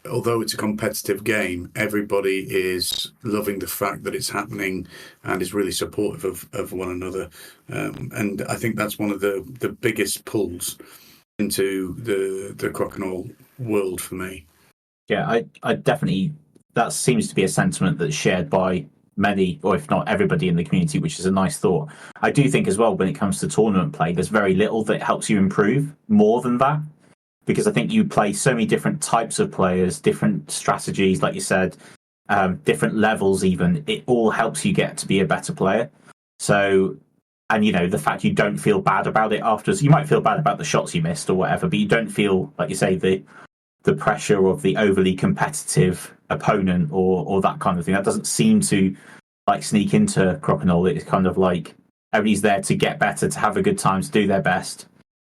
although it's a competitive game, everybody is loving the fact that it's happening and is really supportive of one another, and I think that's one of the biggest pulls into the Crokinole world for me. Yeah, I definitely that seems to be a sentiment that's shared by many, or if not everybody in the community, which is a nice thought. I do think as well, when it comes to tournament play, there's very little that helps you improve more than that, because I think you play so many different types of players, different strategies, like you said, different levels even. It all helps you get to be a better player. So, and the fact you don't feel bad about it afterwards, you might feel bad about the shots you missed or whatever, but you don't feel, like you say, the pressure of the overly competitive opponent or that kind of thing. That doesn't seem to sneak into Crokinole. It's kind of like everybody's there to get better, to have a good time, to do their best.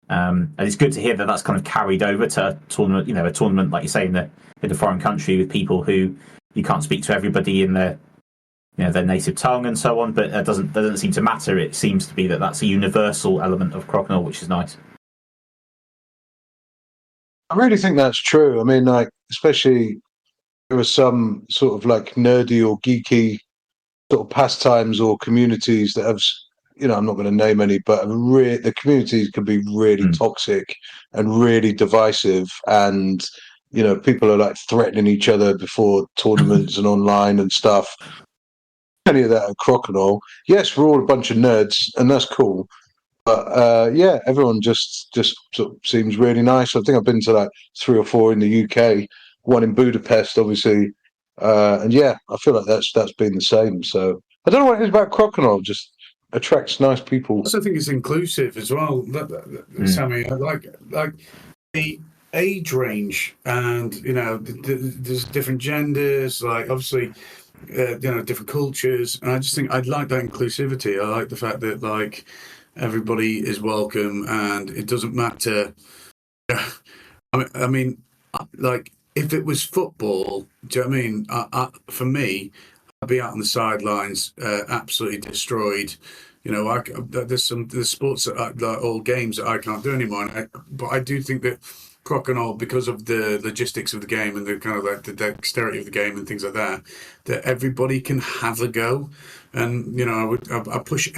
And it's good to hear that that's kind of carried over to a tournament. A tournament, like you say, in a foreign country with people who you can't speak to everybody in their their native tongue and so on. But that doesn't seem to matter. It seems to be that's a universal element of Crokinole, which is nice. I really think that's true. I mean, especially there are some sort of nerdy or geeky sort of pastimes or communities that have, I'm not going to name any, but the communities can be really toxic and really divisive, and people are threatening each other before tournaments and online and stuff. Any of that at Crokinole. Yes, we're all a bunch of nerds, and that's cool. But everyone just sort of seems really nice. I think I've been to 3 or 4 in the UK, one in Budapest, obviously, and I feel like that's been the same. So I don't know what it is about Crokinole, just attracts nice people. I also think it's inclusive as well. Sammy, I like the age range, and there's different genders, obviously. Different cultures, and I just think I'd like that inclusivity. I like the fact that everybody is welcome, and it doesn't matter. I mean, if it was football, do you know what I mean? For me, I'd be out on the sidelines, absolutely destroyed. There's sports that all games that I can't do anymore. But I do think that Crokinole, because of the logistics of the game and the kind of the dexterity of the game and things like that everybody can have a go. And I would push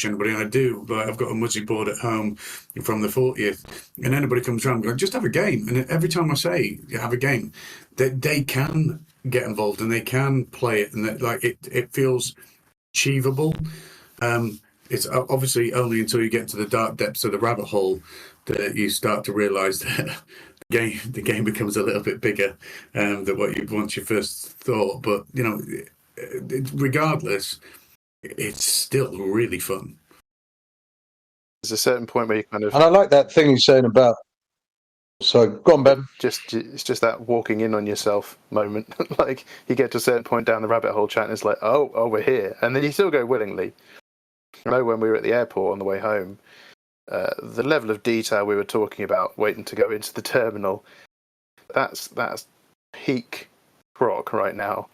anybody, and I do. I've got a Muzzy board at home from the 40th, and anybody comes around going, just have a game. And every time I say have a game, they can get involved and they can play it, and it feels achievable. It's obviously only until you get to the dark depths of the rabbit hole that you start to realise that the game becomes a little bit bigger than what you once you first thought. But regardless, it's still really fun. There's a certain point where you kind of, and I like that thing you're saying about. So go on, Ben. It's just that walking in on yourself moment. You get to a certain point down the rabbit hole chat, and it's oh, we're here, and then you still go willingly. I know when we were at the airport on the way home, the level of detail we were talking about waiting to go into the terminal, that's peak Croc right now.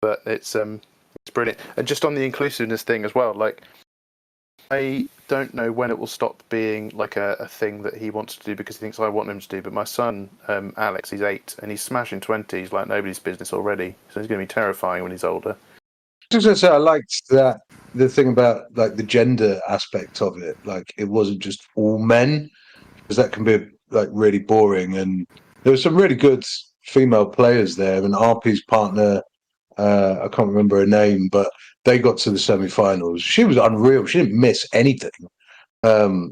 But it's brilliant. And just on the inclusiveness thing as well, I don't know when it will stop being a thing that he wants to do because he thinks I want him to do. But my son, Alex, he's 8 and he's smashing 20s like nobody's business already. So he's going to be terrifying when he's older. I was going to say, I liked that the thing about the gender aspect of it. It wasn't just all men, because that can be really boring. And there were some really good female players there. And RP's partner, I can't remember her name, but they got to the semi-finals. She was unreal. She didn't miss anything.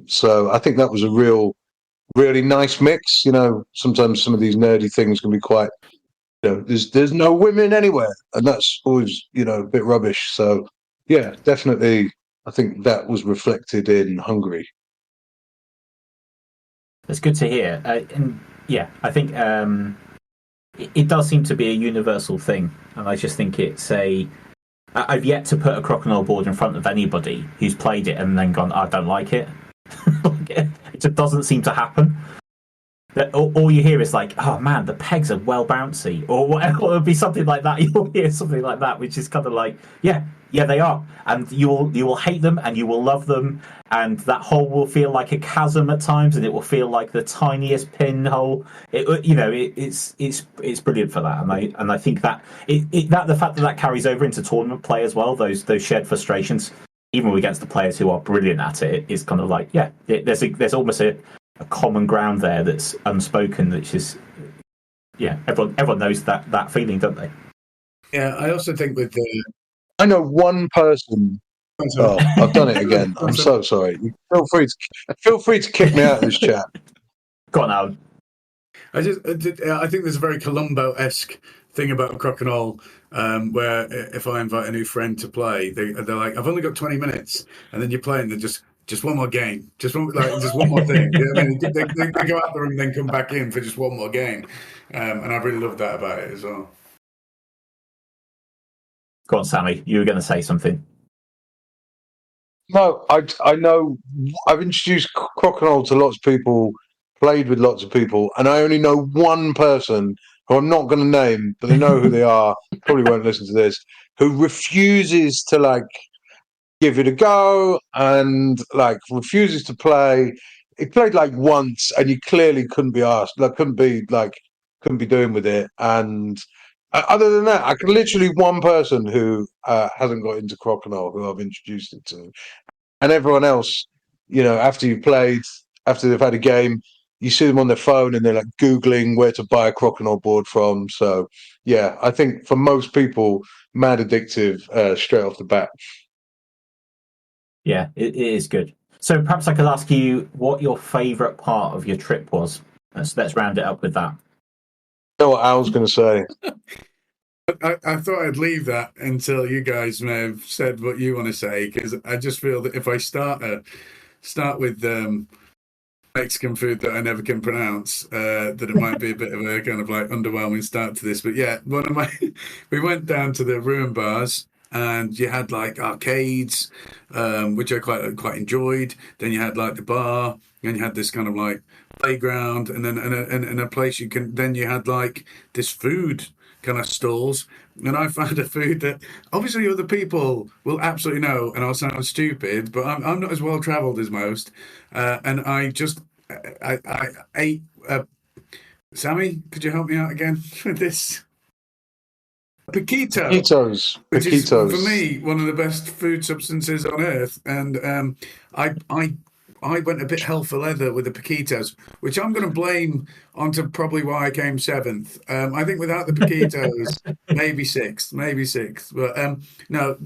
So I think that was a really nice mix. Sometimes some of these nerdy things can be quite. There's no women anywhere, and that's always a bit rubbish. So yeah, definitely, I think that was reflected in Hungary. That's good to hear. And I think it does seem to be a universal thing, and I just think it's I've yet to put a Crokinole board in front of anybody who's played it and then gone, I don't like it. It just doesn't seem to happen. All you hear is oh man, the pegs are well bouncy, or whatever. It'll be something like that. You'll hear something like that, which is kind of yeah, they are, and you will hate them and you will love them, and that hole will feel like a chasm at times, and it will feel like the tiniest pinhole. It's brilliant for that, and I think that that the fact that carries over into tournament play as well. Those shared frustrations, even against the players who are brilliant at it, is kind of there's almost a common ground there that's unspoken, which is everyone knows that feeling, don't they? Yeah, I also think with the. I know one person. Oh, I've done it again. I'm so sorry. Feel free to kick me out of this chat. Go on, Alan. I think there's a very Columbo-esque thing about Crokinole, where if I invite a new friend to play, they're like, "I've only got 20 minutes," and then you're playing, they're just one more game, just one more thing. You know what I mean? They go out the room and then come back in for just one more game, and I really love that about it as well. Go on, Sammy. You were going to say something. No, I know. I've introduced Crokinole to lots of people, played with lots of people, and I only know one person who I'm not going to name, but they know who they are. Probably won't listen to this. Who refuses to give it a go and refuses to play. He played once, and you clearly couldn't be asked. Couldn't be doing with it. And other than that, I can literally one person who hasn't got into Crokinole who I've introduced it to. And everyone else, after they've had a game, you see them on their phone and they're Googling where to buy a Crokinole board from. So, yeah, I think for most people, mad addictive straight off the bat. Yeah, it is good. So perhaps I could ask you what your favourite part of your trip was. Let's round it up with that. You know what Al's going to say? I thought I'd leave that until you guys may have said what you want to say, because I just feel that if I start with Mexican food that I never can pronounce, that it might be a bit of a kind of underwhelming start to this. But yeah, we went down to the ruin bars, and you had arcades, which I quite enjoyed. Then you had the bar, and you had this kind of playground, and then and a place then you had this food kind of stalls, and I found a food that obviously other people will absolutely know, and I'll sound stupid, but I'm not as well travelled as most, and I ate. Sammy, could you help me out again with this? Paquitos, which is for me one of the best food substances on earth, and I went a bit hell for leather with the Paquitos, which I'm going to blame onto probably why I came seventh. I think without the Paquitos, maybe sixth. But no,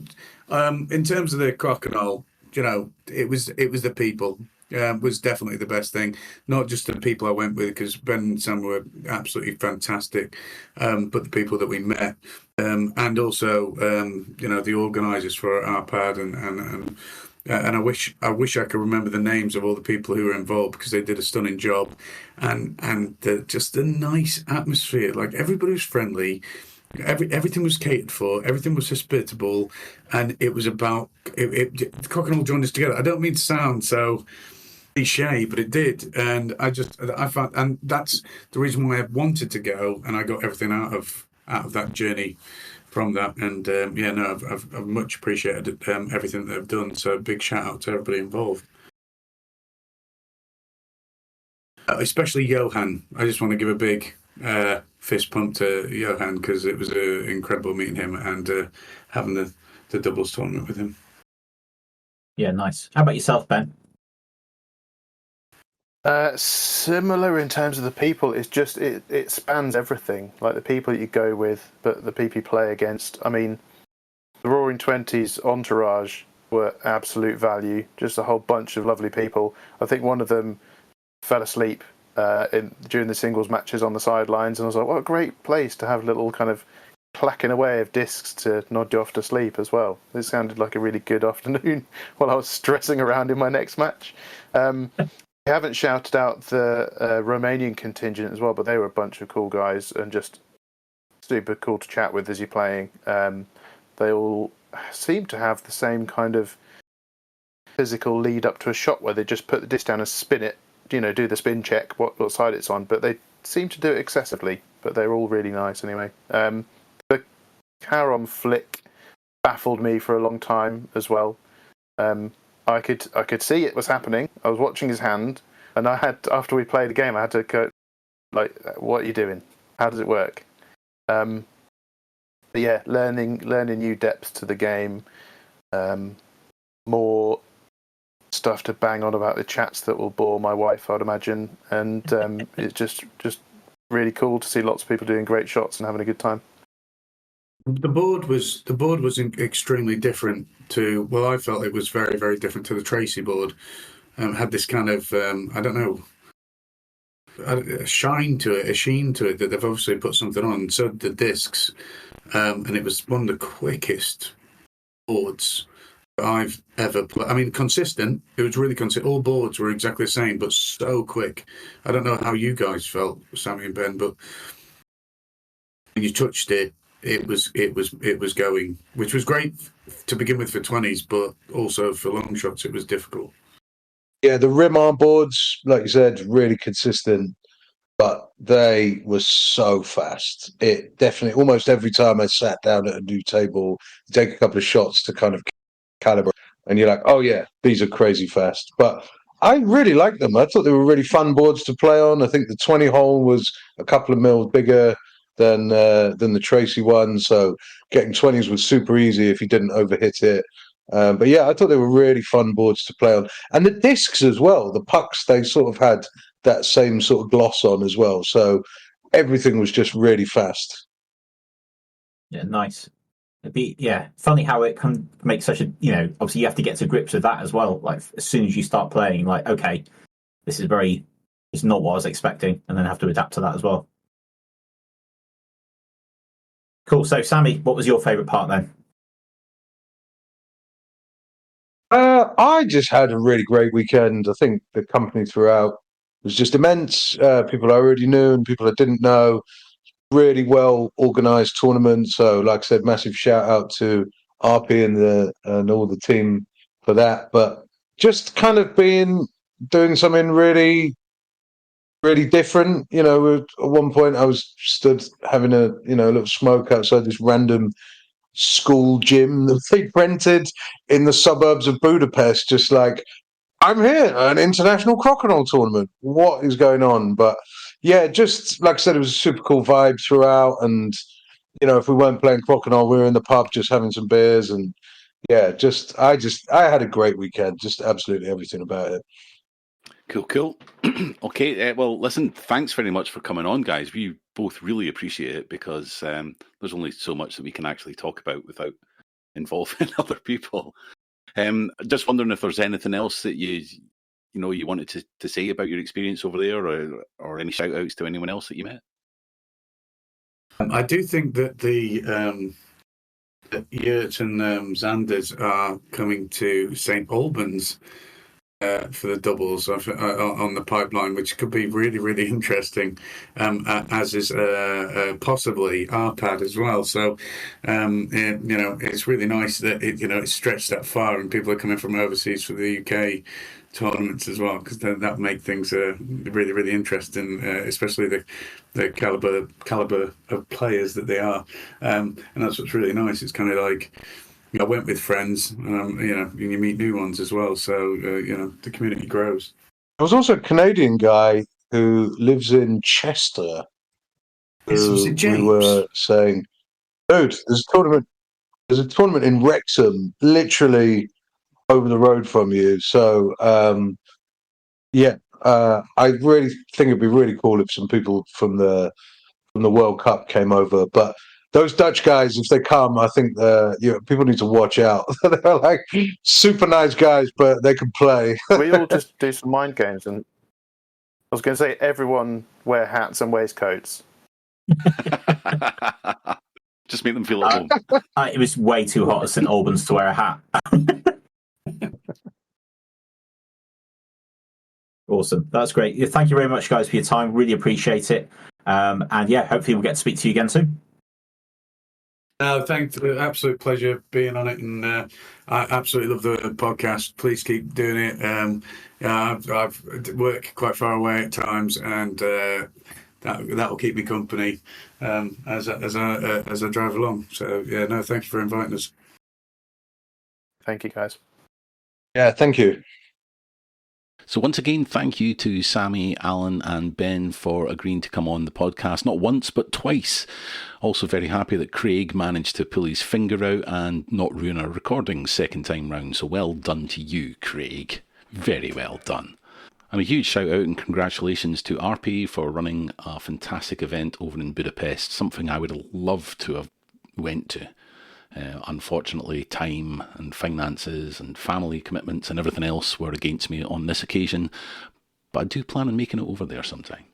in terms of the Crokinole, it was the people. Was definitely the best thing. Not just the people I went with, because Ben and Sam were absolutely fantastic, but the people that we met, and also the organisers for RPAD and I wish I could remember the names of all the people who were involved, because they did a stunning job, and just a nice atmosphere. Everybody was friendly, everything was catered for, everything was hospitable, and it was about Crokinole joined us together. I don't mean to sound so cliche, but it did, and I found, and that's the reason why I wanted to go, and I got everything out of that journey from that, and I've much appreciated everything they've done. So big shout out to everybody involved, especially Johan. I just want to give a big fist pump to Johan, because it was incredible meeting him and having the doubles tournament with him. Yeah, nice. How about yourself, Ben? Similar in terms of the people. It's just it spans everything, the people that you go with, but the people you play against. I mean, the Roaring Twenties entourage were absolute value. Just a whole bunch of lovely people. I think one of them fell asleep during the singles matches on the sidelines, and I was like, what a great place to have a little kind of clacking away of discs to nod you off to sleep as well. This sounded like a really good afternoon while I was stressing around in my next match. I haven't shouted out the Romanian contingent as well, but they were a bunch of cool guys and just super cool to chat with as you're playing. They all seem to have the same kind of physical lead up to a shot, where they just put the disc down and spin it, do the spin check, what side it's on, but they seem to do it excessively, but they're all really nice anyway. The Caron flick baffled me for a long time as well. I could see it was happening. I was watching his hand, and I had, after we played the game, I had to go, what are you doing? How does it work? But yeah, learning new depths to the game, more stuff to bang on about the chats that will bore my wife, I'd imagine, and it's just really cool to see lots of people doing great shots and having a good time. The board was extremely different to. Well, I felt it was very, very different to the Tracy board. Had this kind of I don't know, a sheen to it that they've obviously put something on. So did the discs, and it was one of the quickest boards I've ever played. I mean, consistent. It was really consistent. All boards were exactly the same, but so quick. I don't know how you guys felt, Sammy and Ben, but when you touched it, it was going, which was great to begin with for 20s, but also for long shots, it was difficult. Yeah, the rim arm boards, like you said, really consistent, but they were so fast. It definitely, almost every time I sat down at a new table, take a couple of shots to kind of calibrate, and you're like, oh yeah, these are crazy fast. But I really liked them. I thought they were really fun boards to play on. I think the 20 hole was a couple of mils bigger than the Tracy one, so getting 20s was super easy if you didn't overhit it. But yeah, I thought they were really fun boards to play on, and the discs as well. The pucks, they sort of had that same sort of gloss on as well, so everything was just really fast. Yeah, nice. It'd be funny how it can make such a obviously you have to get to grips with that as well. Like as soon as you start playing, like okay, it's not what I was expecting, and then have to adapt to that as well. Cool. So Sammy, what was your favourite part then? I just had a really great weekend. I think the company throughout was just immense. People I already knew and people I didn't know. Really well organised tournament. So, like I said, massive shout out to RP and all the team for that. But just kind of doing something really, really different. At one point I was stood having a little smoke outside this random school gym that they rented in the suburbs of Budapest, just like, I'm here, an international Crokinole tournament. What is going on? But yeah, just like I said, it was a super cool vibe throughout. And, if we weren't playing Crokinole, we were in the pub just having some beers. And yeah, I had a great weekend, just absolutely everything about it. Cool. Okay, well, listen, thanks very much for coming on, guys. We both really appreciate it because there's only so much that we can actually talk about without involving other people. Just wondering if there's anything else that you wanted to say about your experience over there, or any shout outs to anyone else that you met. I do think that the Yurt and Zanders are coming to St Albans for the doubles on the pipeline, which could be really, really interesting, as is possibly RPAD as well. So, it's really nice that it's stretched that far and people are coming from overseas for the UK tournaments as well, because that make things really, really interesting, especially the caliber of players that they are, and that's what's really nice. It's kind of like, I went with friends, and you meet new ones as well. So the community grows. There was also a Canadian guy who lives in Chester. Was it James? We were saying, dude, there's a tournament in Wrexham, literally over the road from you. So I really think it'd be really cool if some people from the World Cup came over, but. Those Dutch guys, if they come, I think people need to watch out. They're like super nice guys, but they can play. We all just do some mind games, and I was going to say everyone wear hats and waistcoats. Just make them feel at home. It was way too hot at St Albans to wear a hat. Awesome, that's great. Thank you very much, guys, for your time. Really appreciate it. And yeah, hopefully we'll get to speak to you again soon. Thanks. Absolute pleasure being on it, and I absolutely love the podcast. Please keep doing it. I've worked quite far away at times, and that will keep me company as I drive along. So yeah, no, thank you for inviting us. Thank you, guys. Yeah, thank you. So once again, thank you to Sammy, Alan and Ben for agreeing to come on the podcast, not once, but twice. Also very happy that Craig managed to pull his finger out and not ruin our recording second time round. So well done to you, Craig. Very well done. And a huge shout out and congratulations to RP for running a fantastic event over in Budapest, something I would love to have went to. Unfortunately, time and finances and family commitments and everything else were against me on this occasion, but I do plan on making it over there sometime.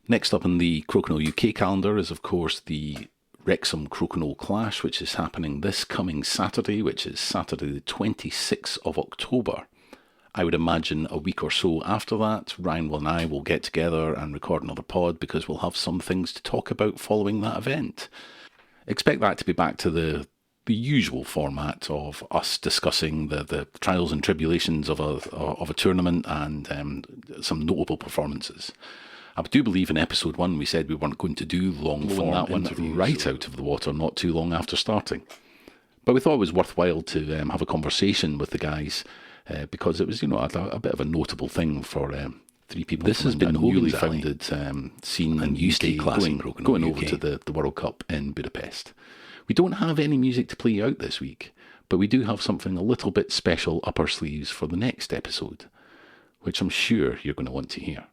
Next up on the Crokinole UK calendar is, of course, the Wrexham Crokinole Clash, which is happening this coming Saturday, which is Saturday the 26th of October. I would imagine a week or so after that, Ryan and I will get together and record another pod because we'll have some things to talk about following that event. Expect that to be back to the usual format of us discussing the trials and tribulations of a tournament and some notable performances. I do believe in episode 1 we said we weren't going to do long form that one right out of the water not too long after starting. But we thought it was worthwhile to have a conversation with the guys because it was, a bit of a notable thing for 3 people. This has been a newly founded scene in UK classic going over to the World Cup in Budapest. We don't have any music to play out this week, but we do have something a little bit special up our sleeves for the next episode, which I'm sure you're going to want to hear.